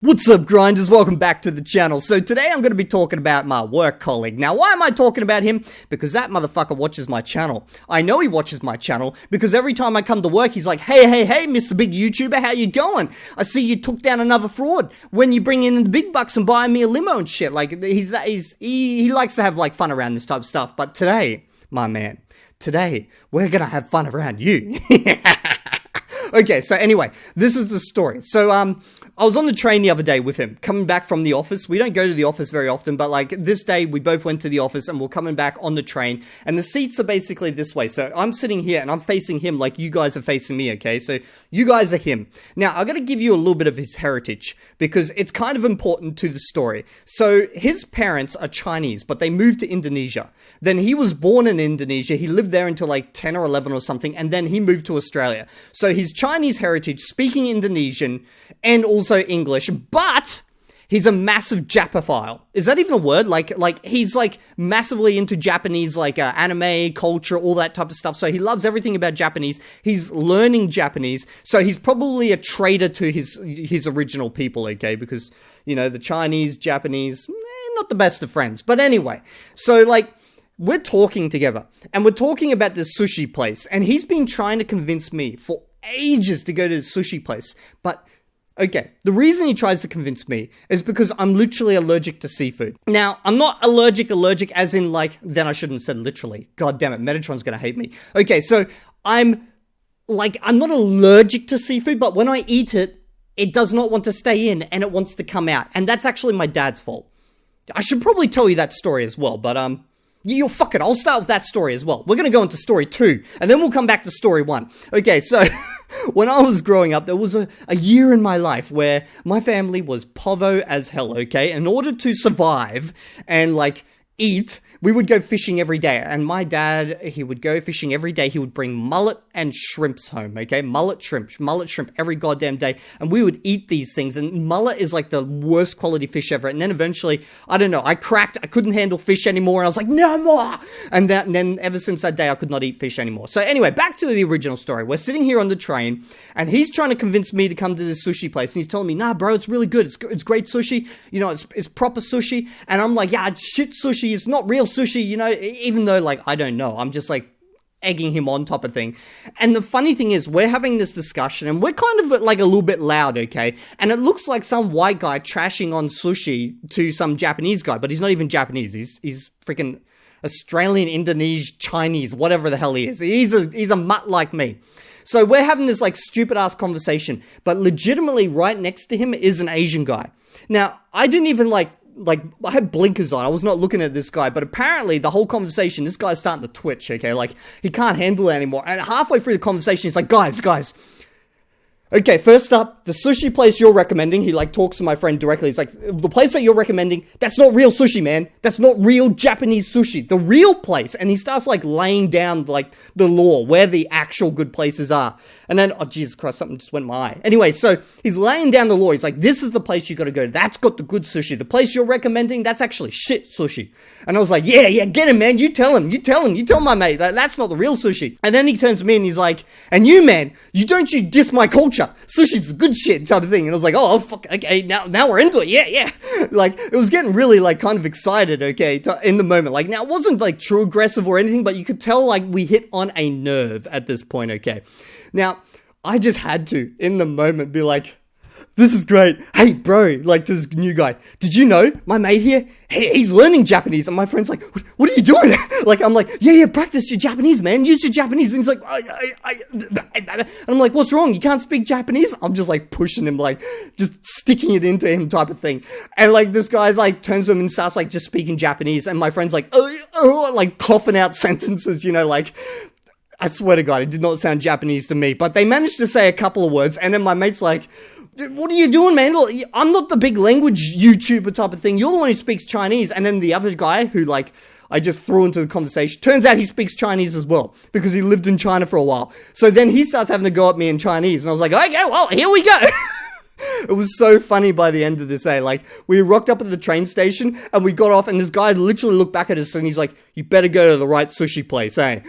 What's up, grinders? Welcome back to the channel. So today I'm going to be talking about my work colleague. Now, why am I talking about him? Because that motherfucker watches my channel. I know he watches my channel because every time I come to work, he's like, hey, Mr. Big YouTuber, how you going? I see you took down another fraud. When you bring in the big bucks and buy me a limo and shit. Like, he likes to have, like, fun around this type of stuff. But today, my man, today, we're going to have fun around you. Okay, so anyway, this is the story. So, I was on the train the other day with him, coming back from the office. We don't go to the office very often, but like this day, we both went to the office and we're coming back on the train. And the seats are basically this way. So I'm sitting here and I'm facing him like you guys are facing me, okay? So you guys are him. Now, I got to give you a little bit of his heritage because it's kind of important to the story. So his parents are Chinese, but they moved to Indonesia. Then he was born in Indonesia. He lived there until like 10 or 11 or something. And then he moved to Australia. So he's Chinese heritage, speaking Indonesian and also English, but he's a massive Japophile. Is that even a word? Like he's like massively into Japanese, like anime, culture, all that type of stuff. So he loves everything about Japanese. He's learning Japanese. So he's probably a traitor to his original people, okay? Because, you know, the Chinese, Japanese, not the best of friends. But anyway, so like, we're talking together and we're talking about this sushi place. And he's been trying to convince me for ages to go to this sushi place. But okay, the reason he tries to convince me is because I'm literally allergic to seafood. Now, I'm not allergic as in like, then I shouldn't have said literally. God damn it, Metatron's gonna hate me. Okay, so I'm not allergic to seafood, but when I eat it, it does not want to stay in and it wants to come out. And that's actually my dad's fault. I should probably tell you that story as well, but fuck it, I'll start with that story as well. We're gonna go into story 2, and then we'll come back to story 1. Okay, so when I was growing up, there was a year in my life where my family was povo as hell, okay? In order to survive and, like, eat, we would go fishing every day. And my dad, he would go fishing every day. He would bring mullet and shrimps home, okay? Mullet shrimp every goddamn day. And we would eat these things. And mullet is like the worst quality fish ever. And then eventually, I don't know, I couldn't handle fish anymore. And I was like, no more! And then ever since that day, I could not eat fish anymore. So anyway, back to the original story. We're sitting here on the train, and he's trying to convince me to come to this sushi place. And he's telling me, nah, bro, it's really good. It's great sushi. You know, it's proper sushi. And I'm like, yeah, it's shit sushi. It's not real sushi, you know, even though, like, I don't know. I'm just, like, egging him on type of thing. And the funny thing is, we're having this discussion, and we're kind of, like, a little bit loud, okay? And it looks like some white guy trashing on sushi to some Japanese guy, but he's not even Japanese. He's freaking Australian, Indonesian, Chinese, whatever the hell he is. He's a mutt like me. So we're having this, like, stupid-ass conversation, but legitimately right next to him is an Asian guy. Now, I didn't even, like, I had blinkers on. I was not looking at this guy, but apparently the whole conversation, this guy's starting to twitch, okay? Like, he can't handle it anymore. And halfway through the conversation, he's like, guys. Okay, first up, the sushi place you're recommending, he, like, talks to my friend directly. He's like, the place that you're recommending, that's not real sushi, man. That's not real Japanese sushi. The real place. And he starts, like, laying down, like, the law, where the actual good places are. And then, oh, Jesus Christ, something just went in my eye. Anyway, so he's laying down the law. He's like, this is the place you gotta go. That's got the good sushi. The place you're recommending, that's actually shit sushi. And I was like, yeah, get him, man. You tell my mate. That's not the real sushi. And then he turns to me and he's like, and you, man, you diss my culture. Sushi's good shit type of thing. And I was like, oh, fuck, okay, now we're into it, yeah. Like, it was getting really, like, kind of excited, okay, in the moment. Like, now, it wasn't, like, true aggressive or anything, but you could tell, like, we hit on a nerve at this point, okay? Now, I just had to, in the moment, be like, this is great. Hey, bro, like, to this new guy, did you know my mate here, he's learning Japanese? And my friend's like, what are you doing? Like, I'm like, yeah, practice your Japanese, man. Use your Japanese. And he's like, and I'm like, what's wrong? You can't speak Japanese? I'm just, like, pushing him, like, just sticking it into him type of thing. And, like, this guy, like, turns to him and starts, like, just speaking Japanese. And my friend's like, like, coughing out sentences, you know, like, I swear to God, it did not sound Japanese to me. But they managed to say a couple of words. And then my mate's like, what are you doing, man? I'm not the big language YouTuber type of thing. You're the one who speaks Chinese. And then the other guy who, like, I just threw into the conversation, turns out he speaks Chinese as well because he lived in China for a while. So then he starts having to go at me in Chinese. And I was like, okay, well, here we go. It was so funny by the end of this, eh? Like, we rocked up at the train station and we got off and this guy literally looked back at us and he's like, you better go to the right sushi place, eh?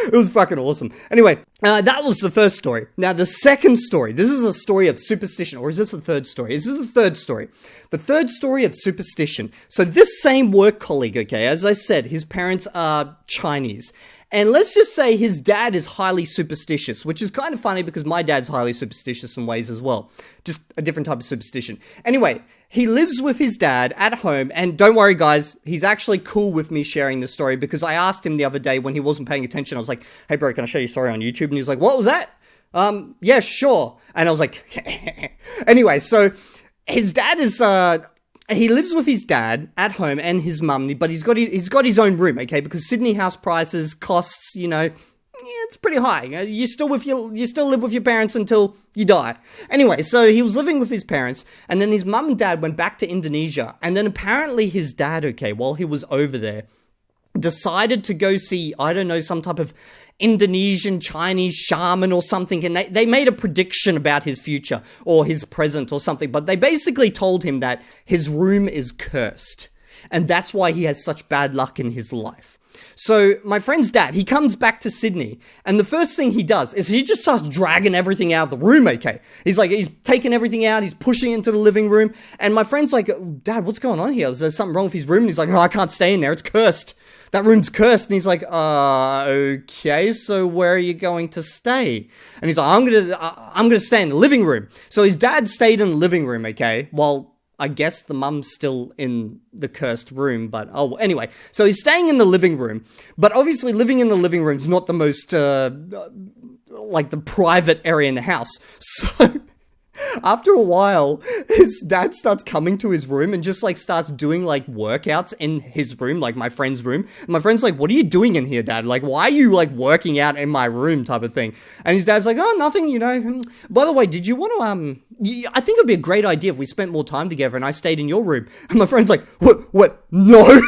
It was fucking awesome. Anyway, that was the first story. Now, the second story. This is a story of superstition. Or is this the third story? This is the third story. The third story of superstition. So this same work colleague, okay, as I said, his parents are Chinese. And let's just say his dad is highly superstitious, which is kind of funny because my dad's highly superstitious in ways as well. Just a different type of superstition. Anyway, he lives with his dad at home, and don't worry guys, he's actually cool with me sharing this story because I asked him the other day when he wasn't paying attention, I was like, hey bro, can I show you a story on YouTube? And he was like, what was that? Yeah, sure. And I was like, anyway, so his dad is, he lives with his dad at home and his mum, but he's got his own room, okay? Because Sydney house prices, costs, you know, it's pretty high. You still live with your parents until you die. Anyway, so he was living with his parents, and then his mum and dad went back to Indonesia, and then apparently his dad, okay, while he was over there, decided to go see, I don't know, some type of Indonesian Chinese shaman or something, and they made a prediction about his future or his present or something, but they basically told him that his room is cursed, and that's why he has such bad luck in his life. So my friend's dad, he comes back to Sydney, and the first thing he does is he just starts dragging everything out of the room, okay? He's taking everything out, he's pushing into the living room, and my friend's like, Dad, what's going on here? Is there something wrong with his room? And he's like, no, I can't stay in there, it's cursed. That room's cursed. And he's like, okay, so where are you going to stay? And he's like, I'm gonna stay in the living room. So his dad stayed in the living room, okay, while I guess the mum's still in the cursed room, but oh, anyway. So he's staying in the living room, but obviously living in the living room is not the most, like the private area in the house. So after a while, his dad starts coming to his room and just like starts doing like workouts in his room, like my friend's room. And my friend's like, what are you doing in here, Dad? Like, why are you like working out in my room type of thing? And his dad's like, oh, nothing, you know. By the way, did you want to, I think it'd be a great idea if we spent more time together and I stayed in your room. And my friend's like, what? No.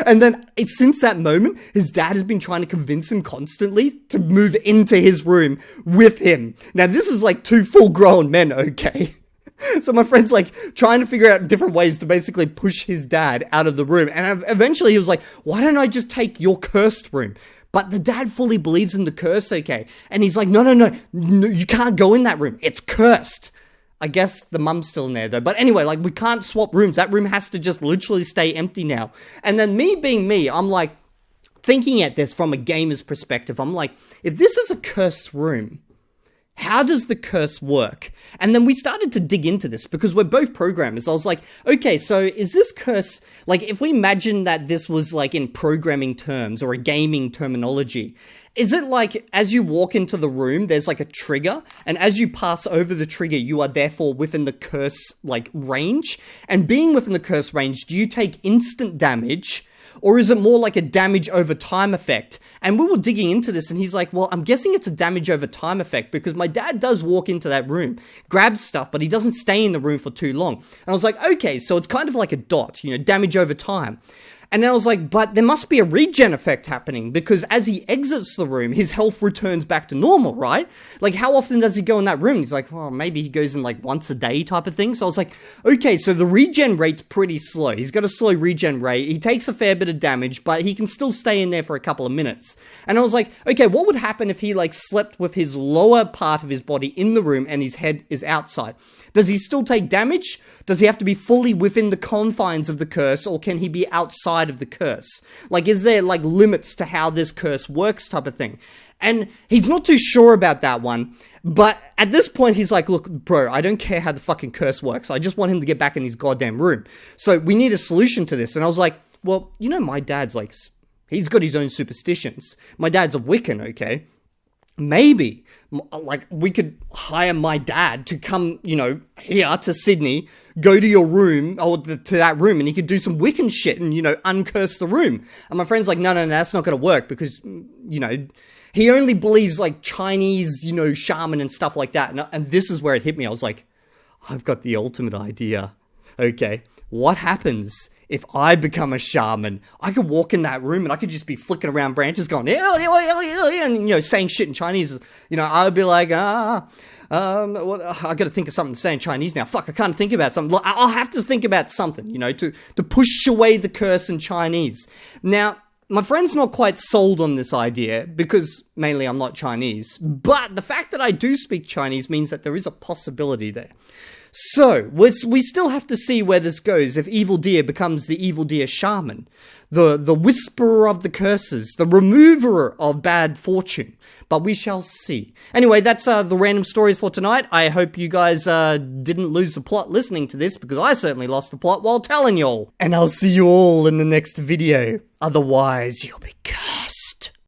And then, since that moment, his dad has been trying to convince him constantly to move into his room with him. Now, this is like two full-grown men, okay? So my friend's like trying to figure out different ways to basically push his dad out of the room. And eventually he was like, why don't I just take your cursed room? But the dad fully believes in the curse, okay? And he's like, no, you can't go in that room. It's cursed. I guess the mum's still in there though. But anyway, like we can't swap rooms. That room has to just literally stay empty now. And then me being me, I'm like thinking at this from a gamer's perspective. I'm like, if this is a cursed room, how does the curse work? And then we started to dig into this because we're both programmers. I was like, okay, so is this curse, like if we imagine that this was like in programming terms or a gaming terminology, is it like as you walk into the room, there's like a trigger, and as you pass over the trigger, you are therefore within the curse like range? And being within the curse range, do you take instant damage? Or is it more like a damage over time effect? And we were digging into this and he's like, well, I'm guessing it's a damage over time effect because my dad does walk into that room, grabs stuff, but he doesn't stay in the room for too long. And I was like, okay, so it's kind of like a dot, you know, damage over time. And then I was like, but there must be a regen effect happening because as he exits the room, his health returns back to normal, right? Like, how often does he go in that room? He's like, well, maybe he goes in like once a day type of thing. So I was like, okay, so the regen rate's pretty slow. He's got a slow regen rate. He takes a fair bit of damage, but he can still stay in there for a couple of minutes. And I was like, okay, what would happen if he like slept with his lower part of his body in the room and his head is outside? Does he still take damage? Does he have to be fully within the confines of the curse, or can he be outside of the curse? Like, is there like limits to how this curse works type of thing? And he's not too sure about that one, but at this point he's like, look, bro, I don't care how the fucking curse works. I just want him to get back in his goddamn room. So we need a solution to this. And I was like, well, you know, my dad's like, he's got his own superstitions. My dad's a Wiccan, okay? Maybe, like, we could hire my dad to come, you know, here to Sydney, go to your room, or to that room, and he could do some Wiccan shit and, you know, uncurse the room. And my friend's like, no, that's not going to work because, you know, he only believes, like, Chinese, you know, shaman and stuff like that. And this is where it hit me. I was like, I've got the ultimate idea. Okay, what happens if I become a shaman? I could walk in that room and I could just be flicking around branches going, and, you know, saying shit in Chinese. You know, I would be like, I got to think of something to say in Chinese now. Fuck, I can't think about something. I'll have to think about something, you know, to push away the curse in Chinese. Now, my friend's not quite sold on this idea because mainly I'm not Chinese, but the fact that I do speak Chinese means that there is a possibility there. So, we still have to see where this goes if Evildea becomes the Evildea shaman, the whisperer of the curses, the remover of bad fortune. But we shall see. Anyway, that's the random stories for tonight. I hope you guys didn't lose the plot listening to this, because I certainly lost the plot while telling y'all. And I'll see you all in the next video. Otherwise, you'll be cut.